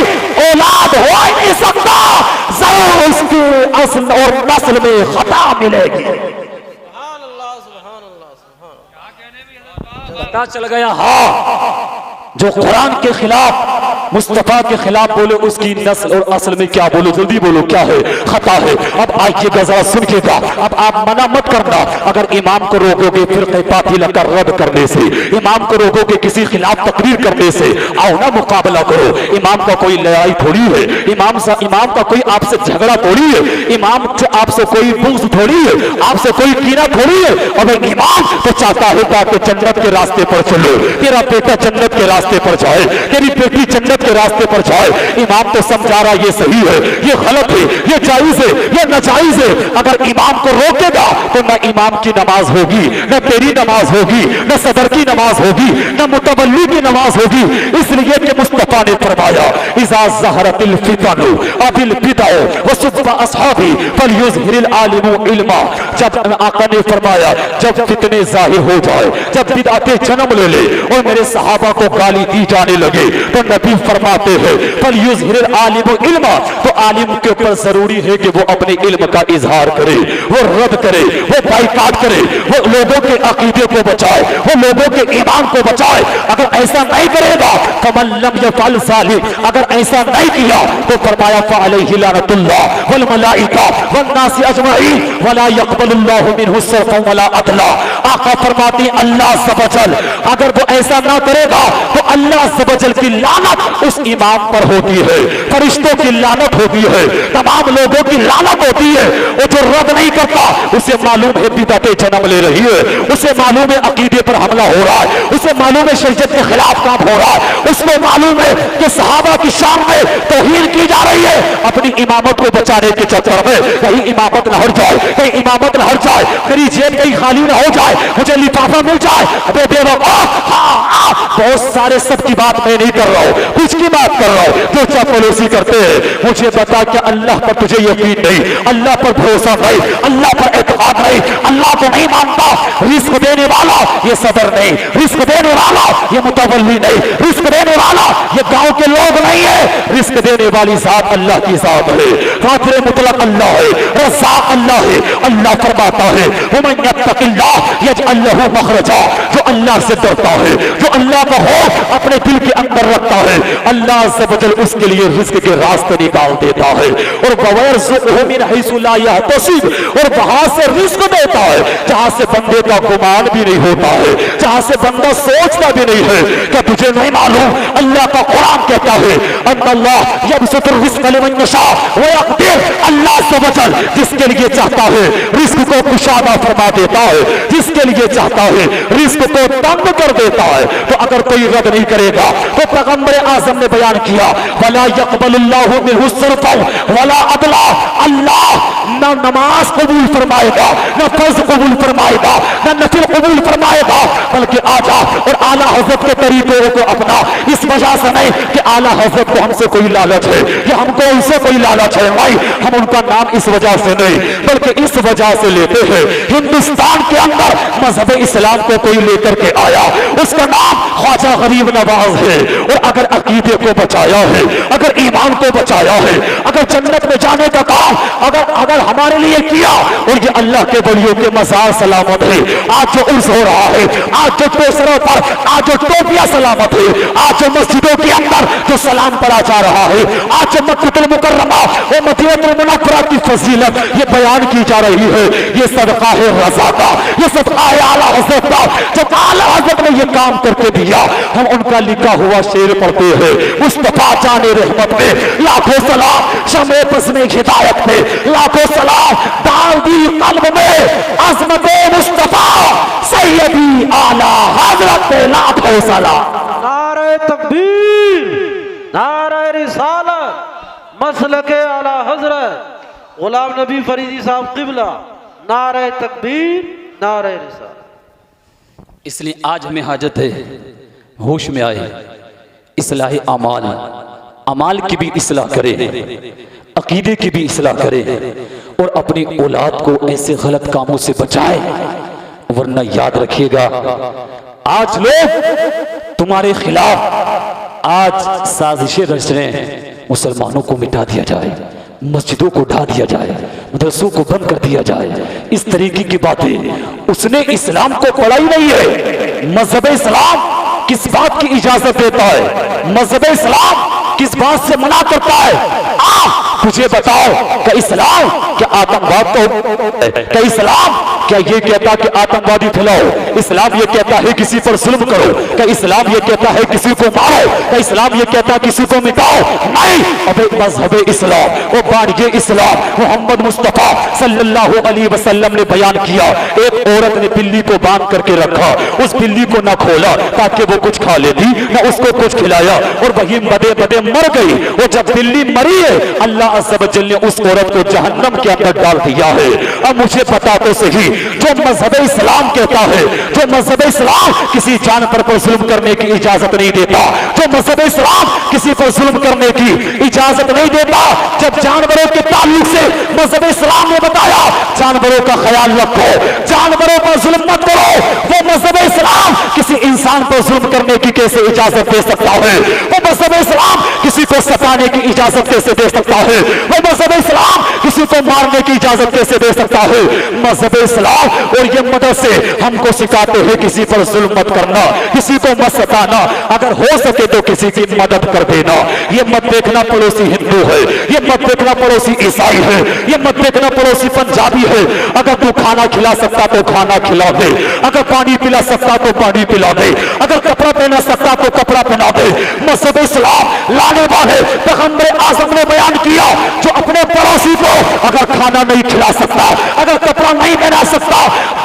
औलाद हो ही नहीं सकता, जरूर उसकी असल और नस्ल में खता मिलेगी। पता चल गया, हाँ जो कुरान के खिलाफ मुस्तफा के खिलाफ बोले उसकी नस्ल और असल में क्या बोलो, जल्दी बोलो क्या है, खता है। अब आइए जरा सुनिएगा, अब आप मना मत करना। अगर इमाम को रोकोगे फिर बातिल का रद्द करने से, इमाम को रोकोगे किसी खिलाफ तकरीर करने से, आओ ना मुकाबला करो। इमाम का कोई लड़ाई थोड़ी है, इमाम का कोई आपसे झगड़ा थोड़ी है, इमाम से आपसे कोई बुग़्ज़ थोड़ी है, आपसे कोई कीना थोड़ी है। और इमाम तो चाहता है कि जन्नत के रास्ते पर चलो, तेरा बेटा जन्नत के रास्ते पर जाए, तेरी बेटी जन्नत शरीयत के रास्ते पर जाए। इमाम तो समझा रहा ये सही है, ये गलत है, ये जायज है, ये नाजायज है। अगर इमाम को रोकेगा तो न इमाम की नमाज होगी, न तेरी नमाज होगी, न सदर की नमाज होगी, न मुतवल्ली की नमाज होगी। इसलिए कि मुस्तफा ने फरमाया इज़ा ज़हरतिल फितनु अबिल बिदअ व सुब्बा अस्हाबी फलयुज़हिरिल आलिमु इल्मा। जब आका ने फरमाया जब फितने जाहिर हो जाए, जब बिदअतें जन्म ले ले और मेरे सहाबा को गाली दी जाने लगे, तो नबी फरमाते हैं फलयुज़हिरिल आलिमु इल्मा, तो आलिम के ऊपर जरूरी है कि वो अपने इल्म का इजहार करे, वो रद्द करे, वो बाइकाट करे, वो लोगों के अकीदे को बचाए, वो लोगों के ईमान को बचाए। अगर ऐसा नहीं करेगा फमन लम यफअल ज़ालिक, अगर ऐसा नहीं किया तो फरमाया फअलैहि लानतुल्लाह वल मलाइका वन नास अजमईन वला यक़बलुल्लाहु मिनहु सर्फन वला अदला। आका फरमाते हैं अल्लाह सबजल अगर वो ऐसा ना करेगा तो अल्लाह सबजल की लानत उस इमाम पर होती है, फरिश्तों की लानत होती है, तमाम लोगों की लानत होती है। वो जो रद्द नहीं करता उसे मालूम है बिदअतें जन्म ले रही है, उसे मालूम है अकीदे पर हमला हो रहा है, उसे मालूम है शरीयत के खिलाफ काम हो रहा है, उसको मालूम है कि सहाबा की शान में तौहीन की जा रही है। अपनी इमामत को बचाने के चक्कर में कहीं इमामत न हट जाए, कहीं इमामत न हट जाए, मेरी जेब कहीं खाली न हो जाए, मुझे लिफाफा मिल जाए। अबे बहुत सारे सब की बात मैं नहीं कर रहा हूँ, कुछ की बात कर रहा हूँ जो चापलूसी करते हैं। मुझे बता कि अल्लाह पर तुझे यकीन नहीं, अल्लाह पर भरोसा नहीं, अल्लाह पर एतमाद नहीं, अल्लाह को नहीं मानता। रिस्क देने वाला ये सदर नहीं, रिस्क देने वाला ये मुतवल्ली नहीं, रिस्क देने वाला ये गांव के लोग नहीं है। रिस्क देने वाली जात अल्लाह की जात है, काफिर मुतलक अल्लाह है, रज़्ज़ाक़ अल्लाह है। अल्लाह फरमाता है वमन यत्तक़िल्लाह यजअल लहू मख़रजा, जो अल्लाह से डरता है, जो अल्लाह का खौफ अपने दिल के अंदर रखता है, अल्लाह अज़्ज़ व जल उसके लिए रिस्क के रास्ते निकाल देता है। और वयरज़ुक़हु मिन हैसु ला यहतसिब, और वहां से रिस्क देता है जहां से बंदे का गुमान भी नहीं होता है, जहां से बंदा सोचता भी नहीं है। क्या तुझे नहीं मालूम अल्लाह का कुरान कहता है अल्लाह यबसुतुर रिज़्क़ लिमन यशा व यक़दिर, अल्लाह अज़्ज़ व जल जिसके लिए चाहता है रिस्क को कुशादा फरमा देता है, जिसके लिए चाहता है रिस्क को तंग कर देता है। तो अगर कोई रद्द नहीं करेगा तो पैगंबर आज़म ने बयान किया वला यक़बलुल्लाहु मिनहु सर्फन वला अदला, अल्लाह न नमाज कबूल फरमाएगा, न फर्ज कबूल फरमाएगा, न नफिल कबूल फरमाएगा, बल्कि आजा और आला हज़रत के तरीकों को अपना। इस वजह से नहीं कि आला हज़रत को हमसे कोई लालच है या हमको उनसे कोई लालच है, नहीं, हम उनका नाम इस वजह से नहीं बल्कि इस वजह से लेते हैं हिंदुस्तान के अंदर मजहब इस्लाम को कोई लेकर के आया, उसका नाम ख्वाजा गरीब नवाज है। और अगर अकीदे को बचाया है, अगर ईमान को बचाया है, अगर जन्नत में जाने का काम अगर हमारे लिए किया, और ये अल्लाह के बलियों के मज़ार सलामत है। आज जो उर्स हो रहा है, आज जो टोसरों पर आज जो टोपियां सलामत है, आज जो मस्जिदों के अंदर जो सलाम पढ़ा जा रहा है, आज जो मक्कतुल मुकर्रमा और मदीनतुल मुनव्वरा की फजीलत ये बयान की जा रही है, ये सदका है रज़ा का, ये सदका है आला हज़रत का। जब आला हज़रत ने ये काम करके दिया, हम उनका लिखा हुआ शेर पढ़ते हैं मुस्तफा जाने रहमत में लाखों सलाम, शमे बज़्मे हिदायत में लाखों सलाम, डाल दी कल्ब में अज़मते मुस्तफा सैयदी आला हज़रत पे लाखों सलाम। नारे तकबीर, नारे रिसालत, मसलके आला हजरत गुलाम नबी फरीदी साहब क़िबला, नारे तकबीर, नारे रिसालत। इसलिए आज हमें हाजत है होश में आए, इस्लाह अमाल, अमाल की भी इस्लाह करें, अकीदे की भी इस्लाह करें और अपनी औलाद को ऐसे गलत कामों से बचाए। वरना याद रखिएगा आज लोग तुम्हारे खिलाफ आज साजिशें रच रहे हैं, मुसलमानों को मिटा दिया जाए, मस्जिदों को ढा दिया जाए, मदरसों को बंद कर दिया जाए, इस तरीके की बातें। उसने इस्लाम को पढ़ा ही नहीं है। मजहब इस्लाम किस बात की इजाजत देता है, मजहब इस्लाम किस बात से मना करता है? तुझे बताओ कि इस्लाम क्या आतंकवाद को, क्या इस्लाम क्या ये कहता कि आतंकवादी फैलाओ? इस्लाम ये कहता है किसी पर जुल्म करो? क्या इस्लाम ये कहता है किसी को मारो? क्या इस्लाम ये कहता है किसी को मिटाओ? नहीं, अबे मजहब इस्लाम, वो बाणिये इस्लाम मोहम्मद मुस्तफा सल्लल्लाहु अलैहि वसल्लम ने बयान किया। एक औरत ने बिल्ली को बांध करके रखा, उस बिल्ली को न खोला ताकि वो कुछ खा लेती, न उसको कुछ खिलाया, और वही बदे बदे मर गई। वो जब बिल्ली मरी है, अल्लाह अज़्ज़ व जल ने उस औरत को जहन्नम के अंदर डाल दिया है। अब मुझे बता तो सही, जो मजहब इस्लाम कहता है, जो मजहब इस्लाम किसी जानवर पर जुल्म करने की इजाजत नहीं देता, जो मजहब इस्लाम किसी पर जुल्म करने की इजाजत नहीं देता, जब जानवरों के ताल्लुक से मजहब इस्लाम ने बताया जानवरों का ख्याल रखो, जानवरों पर जुल्म मत करो, वो मजहब इस्लाम किसी इंसान पर जुल्म करने की कैसे इजाजत दे सकता है? वो मजहब इस्लाम किसी को सताने की इजाजत कैसे दे सकता है? वो मजहब इस्लाम किसी को मारने की इजाजत कैसे दे सकता है? मजहब इस्लाम और ये मदद से हमको सिखाते हैं किसी पर जुल्म मत करना, किसी को मत सताना, अगर हो सके तो किसी की मदद कर देना। ये मत देखना पड़ोसी हिंदू है, ये मत देखना पड़ोसी ईसाई है, ये मत देखना पड़ोसी पंजाबी है। अगर तू खाना खिला सकता तो खाना खिला दे, अगर पानी पिला सकता तो पानी पिला दे, अगर कपड़ा पहना सकता तो कपड़ा पहना दे। मजहब इस्लाम लाने वाले पैगंबर आज़म ने बयान किया, जो अपने पड़ोसी को अगर खाना नहीं खिला सकता, अगर कपड़ा नहीं पहना सकता,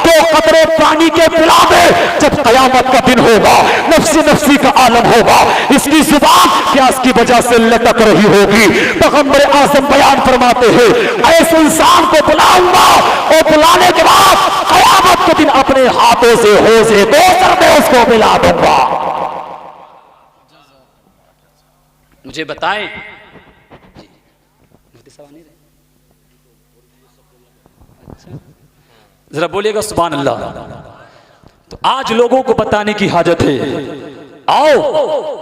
तो कतरे पानी के पिला दे। जब कयामत का दिन होगा, नफ्सी नफ्सी का आलम होगा, इसकी जुबान प्यास की वजह से लटक रही होगी। पैगंबर आज़म बयान फरमाते हैं, ऐसे इंसान को बुलाऊंगा और बुलाने के बाद कयामत के दिन अपने हाथों से होज़े दोसर में उसको मिला दूंगा। मुझे बताएं, जरा बोलिएगा सुभान अल्लाह। तो आज लोगों को बताने की हाजत है, आओ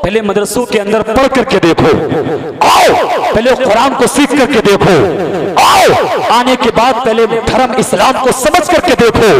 पहले मदरसों के अंदर पढ़ करके देखो, आओ पहले कुरान को सीख करके देखो, आओ आने के बाद पहले धर्म इस्लाम को समझ करके देखो।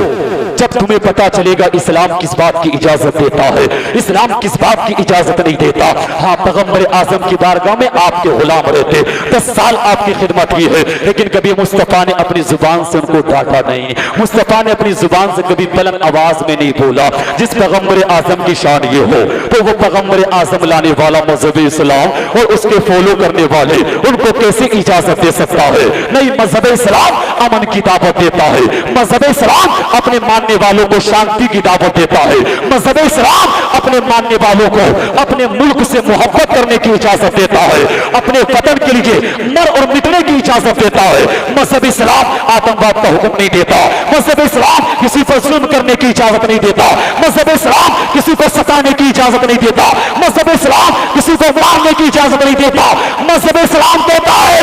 जब तुम्हें पता चलेगा इस्लाम किस बात की इजाजत देता है, इस्लाम किस बात की इजाजत नहीं देता। हाँ, पैगंबर आज़म की बारगाह में आपके गुलाम रहते, 10 साल आपकी खिदमत की है, लेकिन कभी मुस्तफा ने अपनी जुबान से उनको डांटा नहीं, मुस्तफा ने अपनी जुबान से कभी बुलंद आवाज में नहीं बोला। जिस पैगंबर आज़म की शान ये हो, तो वो पैगंबर आज़म लाने वाला मजहब इस्लाम और उसके फॉलो करने वाले उनको कैसे इजाजत दे सकता है? नहीं, मजहब इस्लाम अमन की दावत देता है, मजहब इस्लाम अपने मानने वालों को शांति की दावत देता है, मजहब इस्लाम अपने मानने वालों को अपने मुल्क से मोहब्बत करने की इजाजत देता है, अपने वतन के लिए मर और मिटने की इजाजत देता है। मजहब इस्लाम आतंकवाद का हुक्म नहीं देता, मजहब इस्लाम किसी पर जुल्म करने की इजाजत नहीं देता, मजहब इस्लाम किसी को सताने की इजाजत नहीं देता, मजहब इस्लाम किसी को मारने की इजाजत नहीं देता। मजहब इस्लाम कहता है,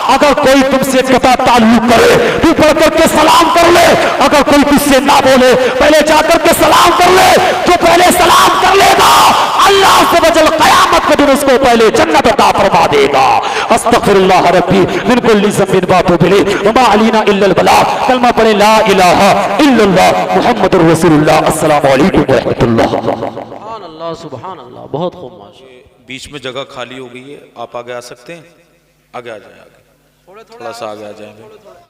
अगर कोई तुमसे कता ताल्लुक करे तू बढ़ करके सलाम कर ले, अगर कोई तुझसे ना बोले पहले जाकर के सलाम कर ले। जो पहले सलाम कर लेगा अल्लाह से बचल कयामत के दिन उसको पहले जन्नत अता फरमा देगा। अस्तगफिरुल्लाह रब्बी मिन कुल्ली ज़ंबिन व अतूबु इलैहि व मा अलैना इल्लल बलाग। कलमा पढ़े ला इलाहा इल्लल्लाह मुहम्मदुर रसूलुल्लाह। अस्सलामु अलैकुम व रहमतुल्लाह। सुभान अल्लाह, सुभान अल्लाह, बहुत खूब माशाअल्लाह। बीच में जगह खाली हो गई है, आप आगे आ सकते हैं, आगे आ जाएं, आगे थोड़ा सा आगे आ जाएंगे।